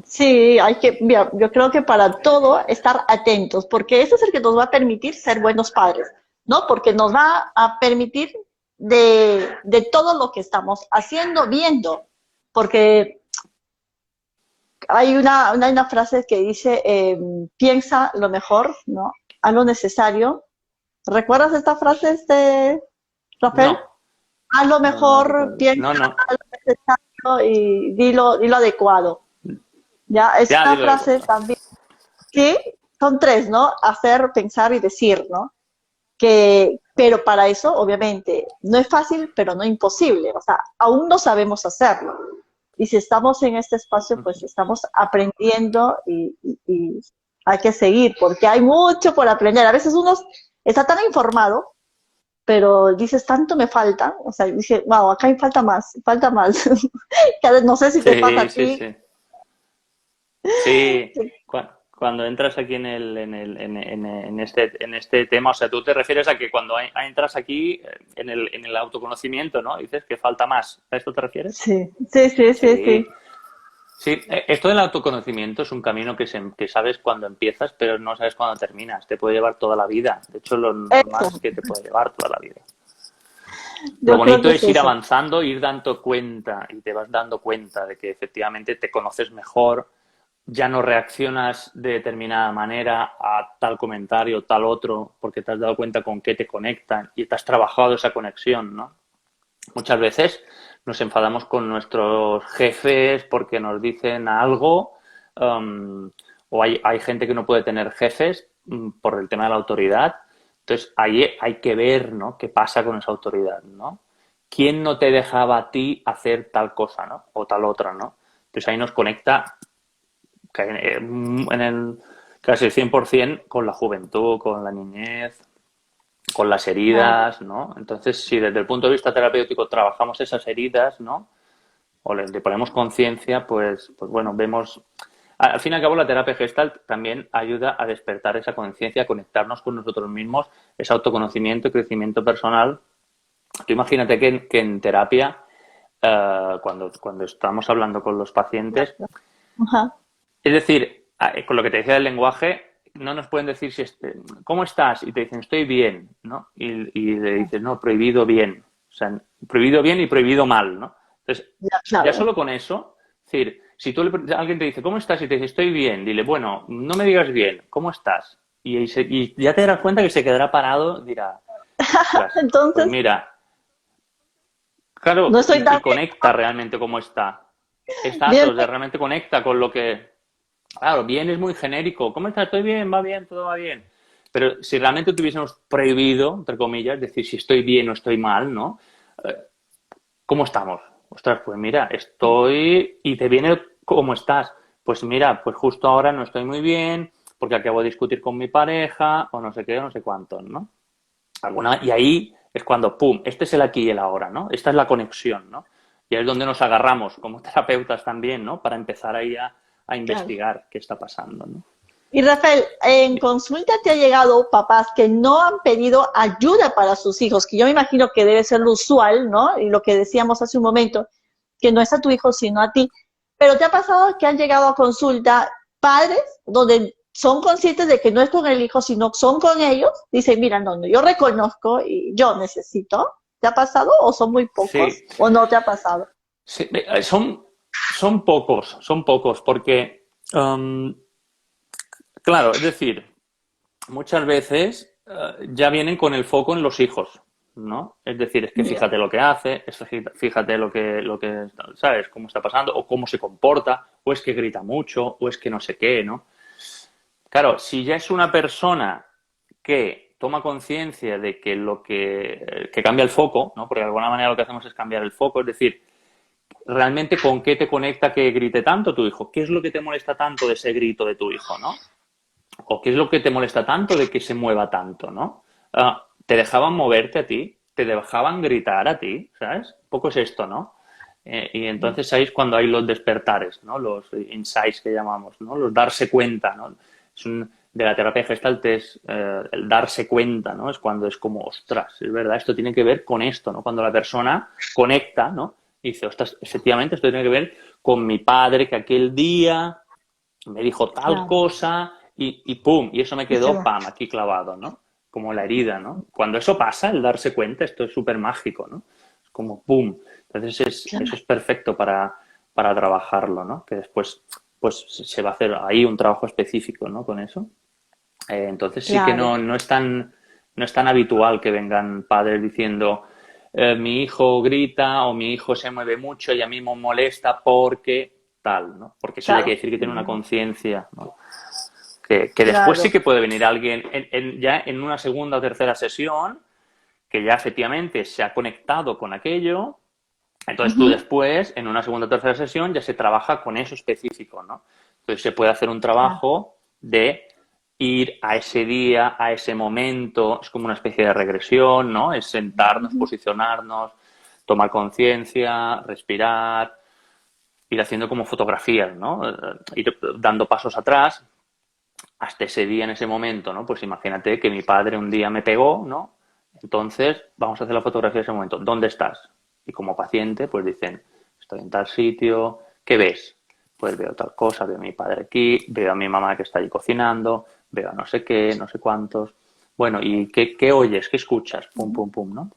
Sí, hay que, mira, yo creo que para todo estar atentos, porque eso es el que nos va a permitir ser buenos padres, ¿no? Porque nos va a permitir de todo lo que estamos haciendo, viendo, porque hay una frase que dice, piensa lo mejor, ¿no? Haz lo necesario. ¿Recuerdas esta frase, No, Rafael? Haz lo no mejor, recuerdo. piensa No, no. lo necesario y dilo adecuado. Ya, Ya esta dilo de frase cuatro. también, sí, son tres, ¿no? Hacer, pensar y decir, ¿no? Que, pero para eso, obviamente, no es fácil, pero no imposible. O sea, aún no sabemos hacerlo. Y si estamos en este espacio, pues estamos aprendiendo y hay que seguir, porque hay mucho por aprender. A veces uno está tan informado, pero dices, tanto me falta, o sea, dice, wow, acá me falta más, falta más. No sé si te pasa Sí, a sí, ti. sí. Sí, Sí, cuando entras aquí en este tema, o sea, tú te refieres a que cuando entras aquí en el autoconocimiento, ¿no? Dices que falta más. ¿A esto te refieres? sí, sí, sí, sí, Sí, sí. sí. Esto del autoconocimiento es un camino que sabes cuando empiezas, pero no sabes cuándo terminas. Te puede llevar toda la vida. De hecho, lo normal Eso, es que te puede llevar toda la vida. Lo yo creo bonito que es es ir eso. avanzando, ir dando cuenta y te vas dando cuenta de que efectivamente te conoces mejor, ya no reaccionas de determinada manera a tal comentario, tal otro, porque te has dado cuenta con qué te conectan y te has trabajado esa conexión, ¿no? Muchas veces nos enfadamos con nuestros jefes porque nos dicen algo, o hay gente que no puede tener jefes por el tema de la autoridad. Entonces, ahí hay que ver, ¿no? ¿Qué pasa con esa autoridad, ¿no? ¿Quién no te dejaba a ti hacer tal cosa, ¿no? O tal otra, ¿no? Entonces ahí nos conecta en el casi el 100% con la juventud, con la niñez, con las Claro. heridas, ¿no? Entonces, si desde el punto de vista terapéutico trabajamos esas heridas, ¿no? O le ponemos conciencia, pues bueno, vemos. Al fin y al cabo, la terapia Gestalt también ayuda a despertar esa conciencia, a conectarnos con nosotros mismos, ese autoconocimiento y crecimiento personal. Tú imagínate que en terapia, cuando estamos hablando con los pacientes, Ajá. es decir, con lo que te decía del lenguaje, no nos pueden decir ¿cómo estás? Y te dicen, estoy bien, ¿no? Y le dices, no, prohibido bien. O sea, prohibido bien y prohibido mal, ¿no? Entonces, Ya, ya claro. solo con eso, es decir, si alguien te dice, ¿cómo estás? Y te dice, estoy bien, dile, bueno, no me digas bien, ¿cómo estás? Y ya te darás cuenta que se quedará parado, dirá, ostras, pues Entonces, mira, claro, no estoy y tan conecta realmente cómo está. bien. Exacto, o sea, realmente conecta con lo que. Claro, bien es muy genérico. ¿Cómo estás? Estoy bien, va bien, todo va bien. Pero si realmente tuviésemos prohibido, entre comillas, decir si estoy bien o estoy mal, ¿no? Eh, ¿Cómo estamos? Ostras, pues mira, estoy. Y te viene cómo estás. Pues mira, pues justo ahora no estoy muy bien, porque acabo de discutir con mi pareja, o no sé qué, o no sé cuánto, ¿no? Y ahí es cuando, ¡pum!, este es el aquí y el ahora, ¿no? Esta es la conexión, ¿no? Y ahí es donde nos agarramos como terapeutas también, ¿no? Para empezar ahí a Claro. investigar qué está pasando, ¿no? Y Rafael, en consulta te ha llegado papás que no han pedido ayuda para sus hijos, que yo me imagino que debe ser lo usual, ¿no? Y lo que decíamos hace un momento, que no es a tu hijo, sino a ti. Pero te ha pasado que han llegado a consulta padres donde son conscientes de que no es con el hijo, sino son con ellos. Dicen, mira, no, no, yo reconozco y yo necesito. ¿Te ha pasado o son muy pocos? Sí, ¿O no te ha pasado? sí, son pocos, porque, claro, es decir, muchas veces ya vienen con el foco en los hijos, ¿no? Es decir, es que Ya, fíjate lo que hace, fíjate ¿sabes? Cómo está pasando, o cómo se comporta, o es que grita mucho, o es que no sé qué, ¿no? Claro, si ya es una persona que toma conciencia de que que cambia el foco, ¿no? Porque de alguna manera lo que hacemos es cambiar el foco, es decir, realmente con qué te conecta que grite tanto tu hijo, qué es lo que te molesta tanto de ese grito de tu hijo, ¿no? ¿O qué es lo que te molesta tanto de que se mueva tanto, ¿no? ¿Te dejaban moverte a ti? ¿Te dejaban gritar a ti? ¿Sabes? Un poco es esto, ¿no? Y entonces ahí es cuando hay los despertares, ¿no? Los insights que llamamos, ¿no? Los darse cuenta, ¿no? De la terapia Gestalt es el darse cuenta, ¿no? Es cuando es como, ostras, es verdad, esto tiene que ver con esto, ¿no? Cuando la persona conecta, ¿no? Y dice, ostras, efectivamente, esto tiene que ver con mi padre que aquel día me dijo tal claro. cosa y pum, y eso me Y se quedó, va. pam, aquí clavado, ¿no? Como la herida, ¿no? Cuando eso pasa, el darse cuenta, esto es súper mágico, ¿no? Es como pum. Entonces eso es Claro. perfecto para trabajarlo, ¿no? Que después pues se va a hacer ahí un trabajo específico, ¿no? Con eso. Entonces sí que Claro. no es tan habitual que vengan padres diciendo mi hijo grita o mi hijo se mueve mucho y a mí me molesta porque tal, ¿no? Porque eso ya Claro. quiere decir que tiene una conciencia, ¿no? Que después sí Claro. que puede venir alguien ya en una segunda o tercera sesión que ya efectivamente se ha conectado con aquello Entonces tú después, en una segunda o tercera sesión, ya se trabaja con eso específico, ¿no? Entonces se puede hacer un Claro. trabajo de ir a ese día, a ese momento, es como una especie de regresión, ¿no? Es sentarnos, Ujú. posicionarnos, tomar conciencia, respirar, ir haciendo como fotografías, ¿no? Ir dando pasos atrás hasta ese día, en ese momento, ¿no? Pues imagínate que mi padre un día me pegó, ¿no? Entonces, vamos a hacer la fotografía de ese momento. ¿Dónde estás? Y como paciente, pues dicen, estoy en tal sitio, ¿qué ves? Pues veo tal cosa, veo a mi padre aquí, veo a mi mamá que está allí cocinando, veo a no sé qué, no sé cuántos. Bueno, ¿y qué oyes? ¿Qué escuchas? Pum, pum, pum, ¿no?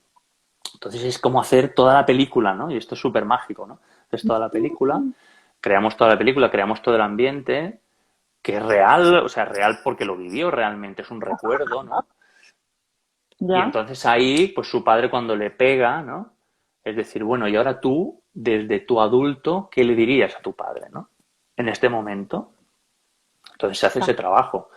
Entonces es como hacer toda la película, ¿no? Y esto es súper mágico, ¿no? Es toda la película, creamos toda la película, creamos todo el ambiente, que es real, o sea, real porque lo vivió realmente, es un recuerdo, ¿no? Y Ya, entonces ahí, pues su padre cuando le pega, ¿no? Es decir, bueno, y ahora tú, desde tu adulto, ¿qué le dirías a tu padre, ¿no? En este momento. Entonces se hace ese exacto. trabajo.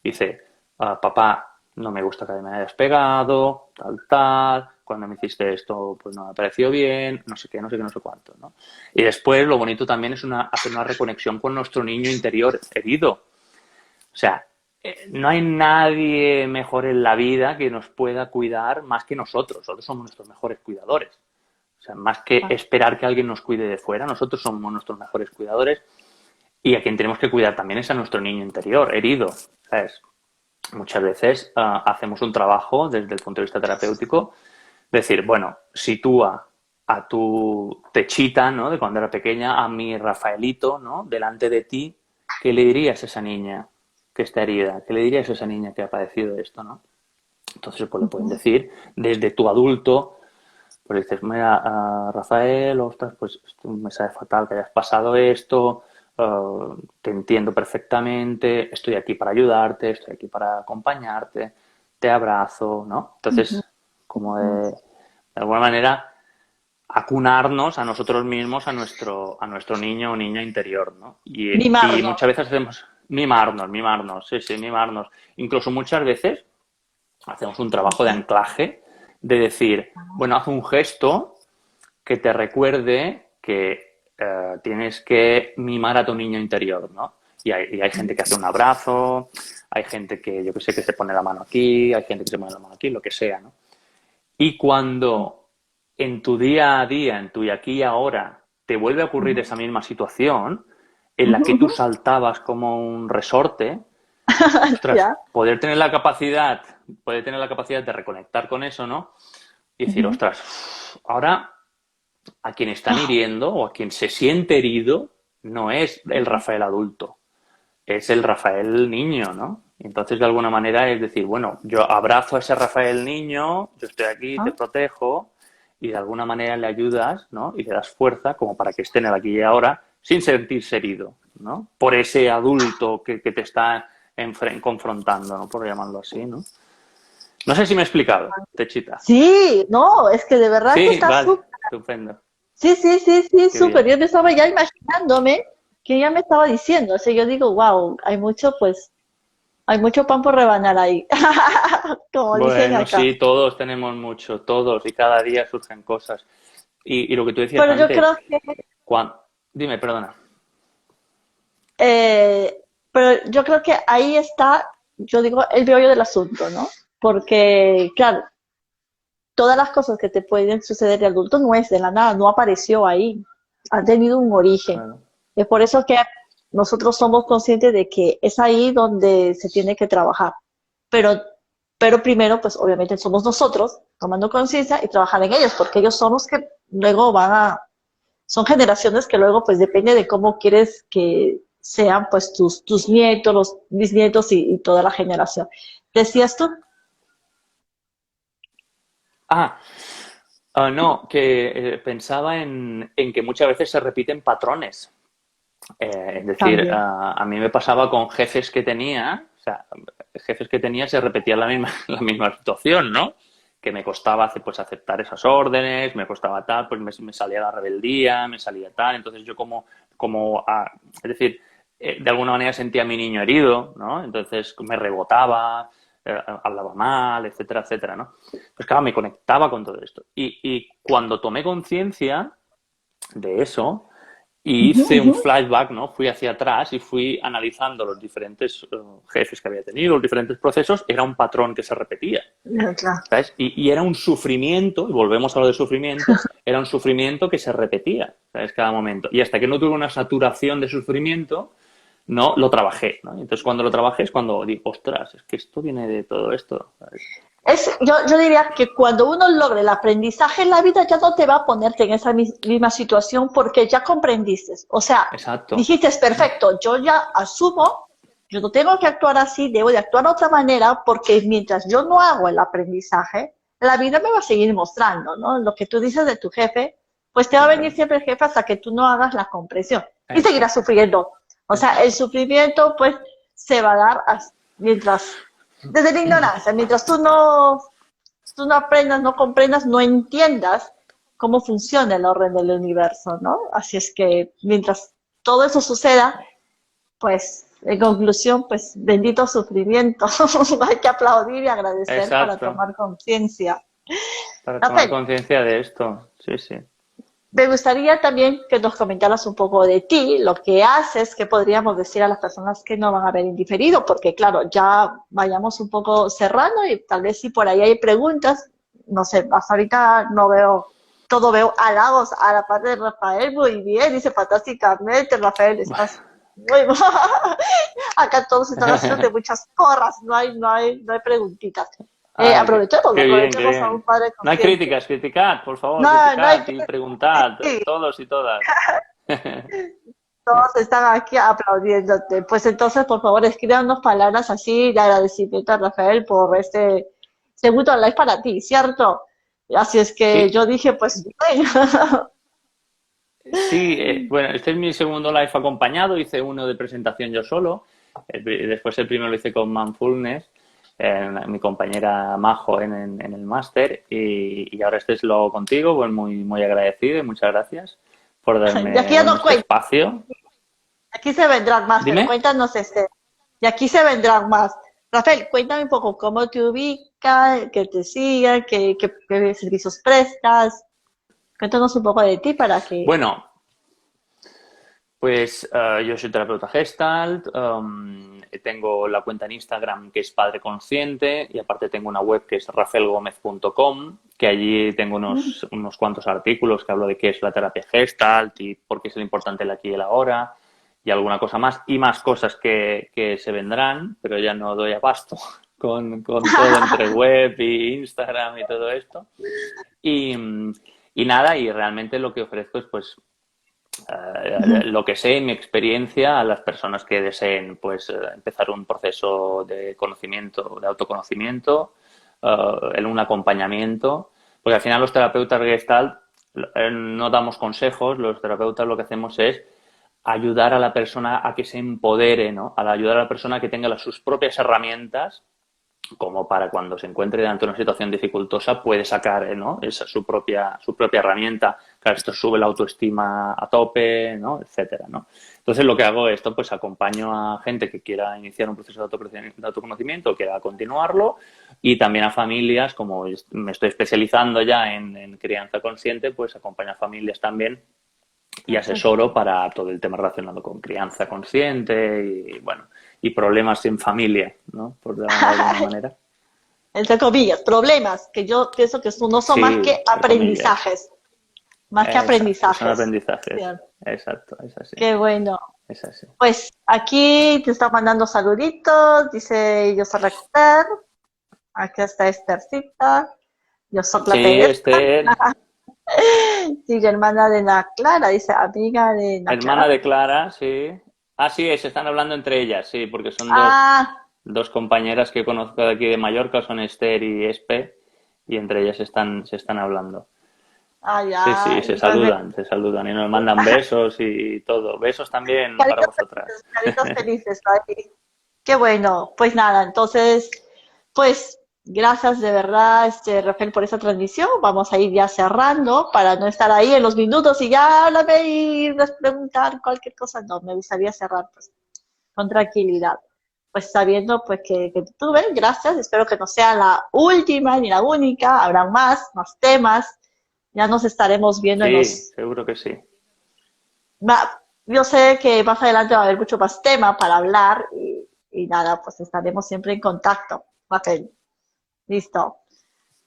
Dice, papá, no me gusta que me hayas pegado, tal, tal, cuando me hiciste esto, pues no me pareció bien, no sé qué, no sé qué, no sé cuánto, ¿no? Y después lo bonito también es hacer una reconexión con nuestro niño interior herido. O sea, no hay nadie mejor en la vida que nos pueda cuidar más que nosotros. Nosotros somos nuestros mejores cuidadores. O sea, más que Exacto. esperar que alguien nos cuide de fuera, nosotros somos nuestros mejores cuidadores y a quien tenemos que cuidar también es a nuestro niño interior, herido. ¿Sabes? Muchas veces hacemos un trabajo desde el punto de vista terapéutico, decir, bueno, sitúa a tu techita, ¿no? De cuando era pequeña, a mi Rafaelito, ¿no? Delante de ti, ¿qué le dirías a esa niña que está herida? ¿Qué le dirías a esa niña que ha padecido esto, ¿no? Entonces, pues le pueden Ujú. decir desde tu adulto, pues dices, mira, Rafael, ostras, pues esto me sabe fatal que hayas pasado esto, te entiendo perfectamente, estoy aquí para ayudarte, estoy aquí para acompañarte, te abrazo, ¿no? Ujú. Entonces, como Ujú. de alguna manera, acunarnos a nosotros mismos, a nuestro niño o niña interior, ¿no? Y Mimarnos. muchas veces hacemos mimarnos, sí, sí, mimarnos. Incluso muchas veces hacemos un trabajo de Ujú. anclaje, de decir, bueno, haz un gesto que te recuerde que tienes que mimar a tu niño interior, ¿no? Y hay gente que hace un abrazo, hay gente que, yo que sé, que se pone la mano aquí, hay gente que se pone la mano aquí, lo que sea, ¿no? Y cuando en tu día a día, en tu y aquí y ahora, te vuelve a ocurrir Ujú. esa misma situación en la Ujú. que tú Ujú. saltabas como un resorte, ostras, Ya. poder tener la capacidad de reconectar con eso, ¿no? Y decir, Ujú. ostras, ahora a quien están Ah, hiriendo o a quien se siente herido no es el ujú. Rafael adulto, es el Rafael niño, ¿no? Y entonces, de alguna manera, es decir, bueno, yo abrazo a ese Rafael niño, yo estoy aquí, te Ah, protejo, y de alguna manera le ayudas, ¿no? Y le das fuerza como para que esté en el aquí y ahora sin sentirse herido, ¿no? Por ese adulto que te está confrontando, ¿no? Por llamarlo así, ¿no? No sé si me he explicado, Techita. sí, no, es que de verdad que Sí, está vale, súper. estupendo, Sí, sí, sí, sí, qué súper. bien. Yo me estaba ya imaginándome que ya me estaba diciendo. O sea, yo digo, wow, hay mucho, pues, hay mucho pan por rebanar ahí. Como dicen Bueno, acá. sí, todos tenemos mucho, todos, y cada día surgen cosas. Y lo que tú decías Pero yo antes, creo que dime, perdona. Pero yo creo que ahí está, yo digo, el meollo del asunto, ¿no? Porque, claro, todas las cosas que te pueden suceder de adulto no es de la nada, no apareció ahí, ha tenido un origen. Claro. Es por eso que nosotros somos conscientes de que es ahí donde se tiene que trabajar. Pero, pero primero, pues obviamente somos nosotros tomando conciencia y trabajar en ellos, porque ellos son los que luego van a, son generaciones que luego, pues depende de cómo quieres que sean, pues tus nietos, los bisnietos y toda la generación. ¿Decías tú? Ah, no, que pensaba en que muchas veces se repiten patrones. Es decir, También. a mí me pasaba con jefes que tenía, o sea, jefes que tenía se repetía la misma, la misma situación, ¿no? Que me costaba pues, aceptar esas órdenes, me costaba tal, pues me salía la rebeldía, me salía tal, entonces yo es decir, de alguna manera sentía a mi niño herido, ¿no? Entonces me rebotaba, hablaba mal, etcétera, etcétera, ¿no? Pues claro, me conectaba con todo esto. Y cuando tomé conciencia, de eso y Ujú, hice un ujú. flashback, ¿no? Fui hacia atrás y fui analizando los diferentes jefes que había tenido, los diferentes procesos. Era un patrón que se repetía. Claro. ¿Sabes? Y era un sufrimiento, y volvemos a lo de sufrimiento, era un sufrimiento que se repetía, ¿sabes? Cada momento. Y hasta que no tuve una saturación de sufrimiento, no lo trabajé, ¿no? Entonces, cuando lo trabajé es cuando digo, ostras, es que esto viene de todo esto, ¿sabes? Yo diría que cuando uno logra el aprendizaje en la vida ya no te va a ponerte en esa misma situación porque ya comprendiste. O sea, Exacto, dijiste, perfecto, yo ya asumo, yo no tengo que actuar así, debo de actuar de otra manera porque mientras yo no hago el aprendizaje, la vida me va a seguir mostrando, ¿no? Lo que tú dices de tu jefe, pues te va a venir claro, siempre el jefe hasta que tú no hagas la comprensión y seguirás exacto, sufriendo. O sea, el exacto. sufrimiento pues se va a dar mientras desde la ignorancia, mientras tú no aprendas, no comprendas, no entiendas cómo funciona el orden del universo, ¿no? Así es que mientras todo eso suceda, pues en conclusión, pues bendito sufrimiento. Hay que aplaudir y agradecer para Exacto, tomar conciencia. para tomar Rafael, conciencia de esto, sí, sí. me gustaría también que nos comentaras un poco de ti, lo que haces, qué podríamos decir a las personas que no van a ver indiferido, porque claro, ya vayamos un poco cerrando y tal vez si por ahí hay preguntas, no sé, hasta ahorita no veo, todo veo halagos a la parte de Rafael, muy bien, dice fantásticamente, Rafael, estás muy mal. Acá todos están haciéndote muchas porras, no hay preguntitas. Ah, Aprovechemos, qué bien, qué aprovechemos a un bien. padre No hay consciente. críticas, criticad, por favor, No hay criticad y que... preguntad, Sí, todos y todas. todos están aquí aplaudiéndote. Pues entonces, por favor, escríbanos palabras así de agradecimiento a Rafael por este segundo live para ti, ¿cierto? Así es que Sí, yo dije, pues, sí, bueno, este es mi segundo live acompañado, hice uno de presentación yo solo, después el primero lo hice con Mindfulness, mi compañera Majo en el máster, y ahora este lo hago contigo, pues muy, muy agradecido y muchas gracias por de aquí darme, ya bueno, no este cuento, espacio. de aquí se vendrán más, pero Dime. cuéntanos de aquí se vendrán más. Rafael, cuéntame un poco cómo te ubicas, que te sigan, qué servicios prestas. Cuéntanos un poco de ti para que... Bueno, pues yo soy terapeuta Gestalt, tengo la cuenta en Instagram que es Padre Consciente y aparte tengo una web que es rafaelgomez.com, que allí tengo unos cuantos artículos que hablo de qué es la terapia Gestalt y por qué es lo importante el aquí y el ahora y alguna cosa más y más cosas que se vendrán, pero ya no doy abasto con todo entre web y Instagram y todo esto. Y, y nada, y realmente lo que ofrezco es pues lo que sé, mi experiencia, a las personas que deseen pues empezar un proceso de conocimiento, de autoconocimiento, en un acompañamiento, porque al final los terapeutas Gestalt no damos consejos, los terapeutas lo que hacemos es ayudar a la persona a que se empodere, ¿no? A ayudar a la persona a que tenga sus propias herramientas como para cuando se encuentre ante una situación dificultosa puede sacar, ¿no? Esa su propia herramienta. Claro, esto sube la autoestima a tope, ¿no? Etcétera, ¿no? Entonces lo que hago es esto, pues acompaño a gente que quiera iniciar un proceso de autoconocimiento, quiera continuarlo, y también a familias, como me estoy especializando ya en crianza consciente, pues acompaño a familias también y asesoro para todo el tema relacionado con crianza consciente y, bueno, y problemas en familia, ¿no? Por llamarlo de alguna manera. Entre comillas, problemas, que yo pienso que no son más Sí, que entre comillas. aprendizajes, más que Exacto, son aprendizajes. aprendizajes. Cierto. Exacto, es así, Qué bueno. es así. Pues aquí te está mandando saluditos, dice yo soy Esther, aquí está Esthercita, yo soy la Sí, Teresa, Esther, sigue hermana de la Clara, dice amiga de la hermana Clara. de Clara, sí. Ah, sí, se están hablando entre ellas, sí, porque son Ah, dos compañeras que conozco de aquí de Mallorca, son Esther y Espe, y entre ellas se están hablando. ay, Sí, sí, ay, pues se saludan y nos mandan besos y todo. Besos también para vosotras. caritos felices, ay. Qué bueno, pues nada, entonces, pues gracias de verdad, Rafael, por esa transmisión. Vamos a ir ya cerrando para no estar ahí en los minutos y ya háblame y preguntar cualquier cosa. No, me gustaría cerrar pues con tranquilidad. Pues sabiendo pues que tuve, gracias, espero que no sea la última ni la única, habrá más temas, ya nos estaremos viendo en Sí, los seguro que sí. yo sé que más adelante va a haber mucho más tema para hablar y nada, pues estaremos siempre en contacto. Raquel, listo.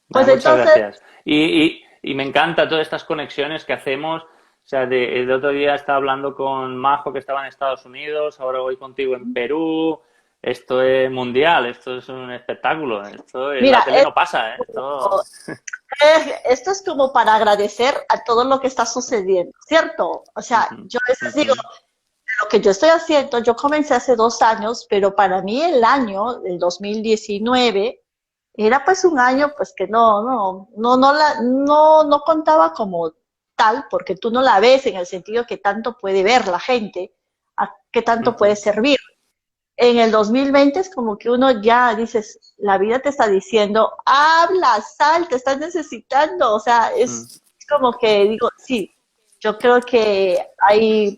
Pues Muchas entonces, gracias. Y me encanta todas estas conexiones que hacemos. O sea, el otro día estaba hablando con Majo que estaba en Estados Unidos, ahora voy contigo en Perú. Esto es mundial, esto es un espectáculo. Esto en la mira, tele no pasa, ¿eh? Esto... esto es como para agradecer a todo lo que está sucediendo, ¿cierto? O sea, Ujú, yo a veces digo, ujú, lo que yo estoy haciendo, yo comencé hace 2 años, pero para mí el año del 2019 era pues un año pues que no contaba como tal, porque tú no la ves en el sentido que tanto puede ver la gente, a qué tanto puede ujú. servir. En el 2020 es como que uno ya dices, la vida te está diciendo, habla, sal, te estás necesitando, o sea, Mm, es como que digo, sí, yo creo que hay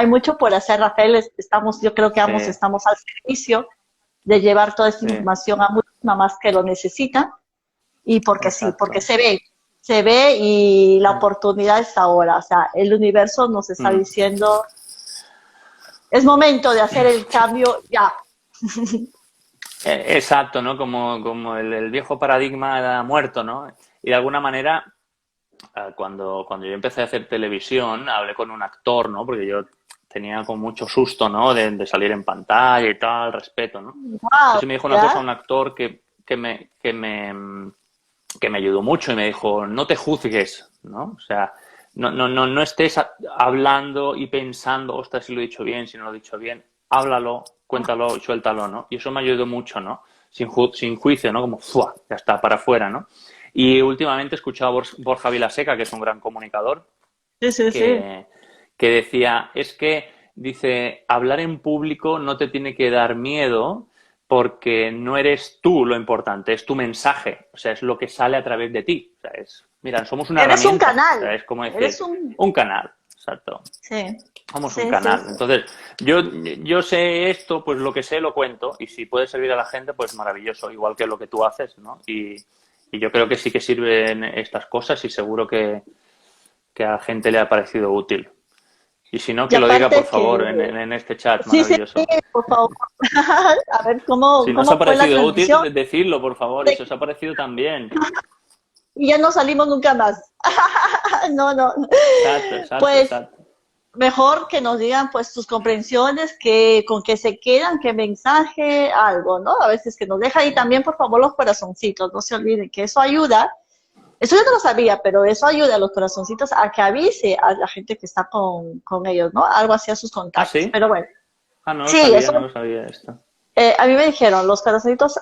mucho por hacer, Rafael, estamos, yo creo que sí, ambos estamos al servicio de llevar toda esta sí, información a muchas mamás que lo necesitan, y porque sí, porque exacto. se ve y la Mm, oportunidad es ahora, o sea, el universo nos está mm. diciendo, es momento de hacer el cambio ya. Exacto, ¿no? Como el viejo paradigma era muerto, ¿no? Y de alguna manera, cuando yo empecé a hacer televisión, hablé con un actor, ¿no? Porque yo tenía con mucho susto, ¿no? De salir en pantalla y tal, respeto, ¿no? Wow, Entonces me dijo una cosa ¿ya? un actor que me ayudó mucho y me dijo, no te juzgues, ¿no? O sea, no estés hablando y pensando, ostras, si lo he dicho bien, si no lo he dicho bien, háblalo, cuéntalo y suéltalo, ¿no? Y eso me ayudó mucho, ¿no? Sin juicio, ¿no? Como, ¡fua! Ya está, para afuera, ¿no? Y últimamente he escuchado a Borja Vilaseca, que es un gran comunicador, Sí, sí, sí. que, que decía, es que, dice, hablar en público no te tiene que dar miedo porque no eres tú lo importante, es tu mensaje, o sea, es lo que sale a través de ti. O sea, mira, somos una Eres un herramienta, o sea, canal, es como eres decir, un... un canal, exacto. Sí, Somos un sí, sí, canal. sí. Entonces, yo sé esto, pues lo que sé lo cuento, y si puede servir a la gente, pues maravilloso, igual que lo que tú haces, ¿no? Y yo creo que sí que sirven estas cosas y seguro que a la gente le ha parecido útil. Y si no, Y que lo diga, por aparte que... favor, en este chat Sí, sí, sí, maravilloso. por favor. A ver cómo, Si no os ha cómo fue la parecido útil, transmisión. decidlo, por favor. Y si os De- ha parecido también. Y ya no salimos nunca más. No, no. Exacto, exacto, Pues exacto. mejor que nos digan pues sus comprensiones, que con qué se quedan, qué mensaje, algo, ¿no? A veces que nos deja y también por favor los corazoncitos, no se olviden que eso ayuda. Eso yo no lo sabía, pero eso ayuda a los corazoncitos a que avise a la gente que está con ellos, ¿no? Algo así a sus Ah, contactos. sí. Pero bueno, Ah, no lo sí, sabía, eso, no lo sabía esto. a mí me dijeron, los corazoncitos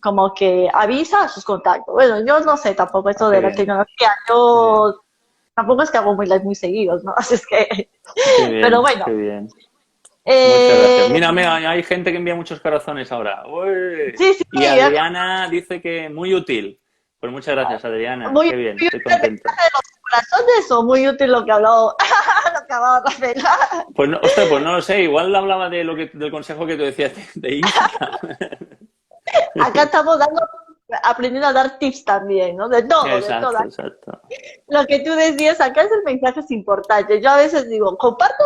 como que avisa a sus contactos. Bueno, yo no sé tampoco Ah, esto qué de la bien, tecnología, qué bien. yo tampoco es que hago muy, muy seguidos, ¿no? Así es que, Qué pero bien, bueno, qué bien. Muchas gracias. eh, Mira, mira, hay gente que envía muchos corazones ahora. ¡Uy! sí, sí, Y Adriana dice que muy útil. Pues muchas gracias, Adriana. muy, Qué bien, muy estoy útil el contento. mensaje de los corazones o muy útil lo que habló, lo que hablaba Rafael. Pues no, ostras, pues no lo sé. Igual hablaba del consejo que tú decías de Instagram. Acá estamos aprendiendo a dar tips también, ¿no? De todo, de todo. Exacto, exacto. Lo que tú decías, acá es el mensaje es importante. Yo a veces digo, comparto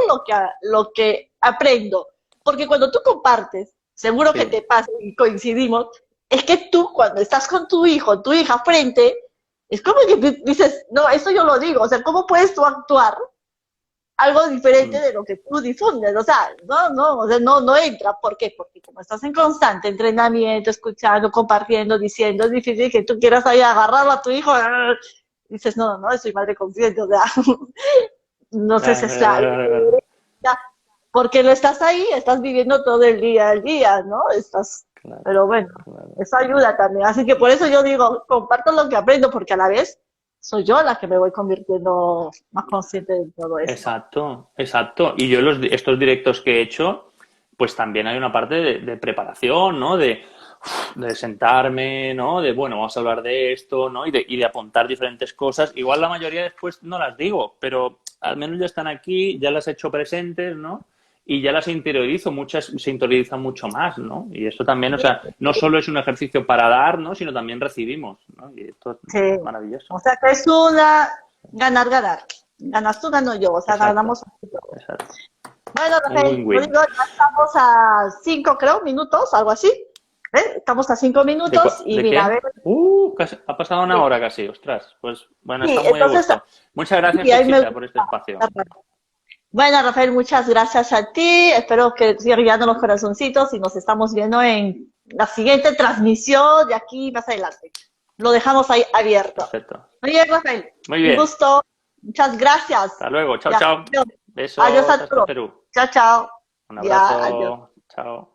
lo que aprendo, porque cuando tú compartes, seguro que Sí. te pasa y coincidimos, es que tú cuando estás con tu hija frente, es como que dices, no, eso yo lo digo, o sea, ¿cómo puedes tú actuar algo diferente Mm. de lo que tú difundes? O sea, no, o sea, no entra. ¿Por qué? Porque como estás en constante entrenamiento, escuchando, compartiendo, diciendo, es difícil que tú quieras ahí agarrarlo a tu hijo. Dices, no, soy madre consciente, o sea, no sé si Claro, es claro, la... claro, claro. Porque no estás ahí, estás viviendo todo el día al día, ¿no? Claro, Pero bueno, claro. eso ayuda también. Así que por eso yo digo, comparto lo que aprendo, porque a la vez soy yo la que me voy convirtiendo más consciente de todo esto. Exacto, exacto. Y yo estos directos que he hecho, pues también hay una parte de preparación, ¿no? De sentarme, ¿no? De, bueno, vamos a hablar de esto, ¿no? Y de apuntar diferentes cosas. Igual la mayoría después no las digo, pero al menos ya están aquí, ya las he hecho presentes, ¿no? Y ya las interiorizo, muchas se interiorizan mucho más, ¿no? Y esto también, o sea, no solo es un ejercicio para dar, ¿no? Sino también recibimos, ¿no? Y esto Sí. es maravilloso. O sea que es una ganar, ganar. Ganas tú, gano yo, o sea, Exacto. ganamos aquí todos. Exacto. Bueno, Un Rafael, win-win. Rodrigo, ya estamos a 5, creo, minutos, algo así. Estamos a 5 minutos y ¿De mira, a qué? ver, Ha pasado una hora casi, ostras. Pues bueno, sí, está muy a entonces, gusto. Muchas gracias, sí, ahí me Conchita, por este gusta. espacio. Bueno, Rafael, muchas gracias a ti. Espero que sigas guiando los corazoncitos y nos estamos viendo en la siguiente transmisión de aquí más adelante. Lo dejamos ahí abierto. Perfecto. Muy bien, Rafael. Muy Un bien. gusto. Muchas gracias. Hasta luego. Chao, Ya, chao. adiós. Besos Adiós a hasta todos. Perú. Chao, chao. Un Ya, adiós. abrazo. Chao.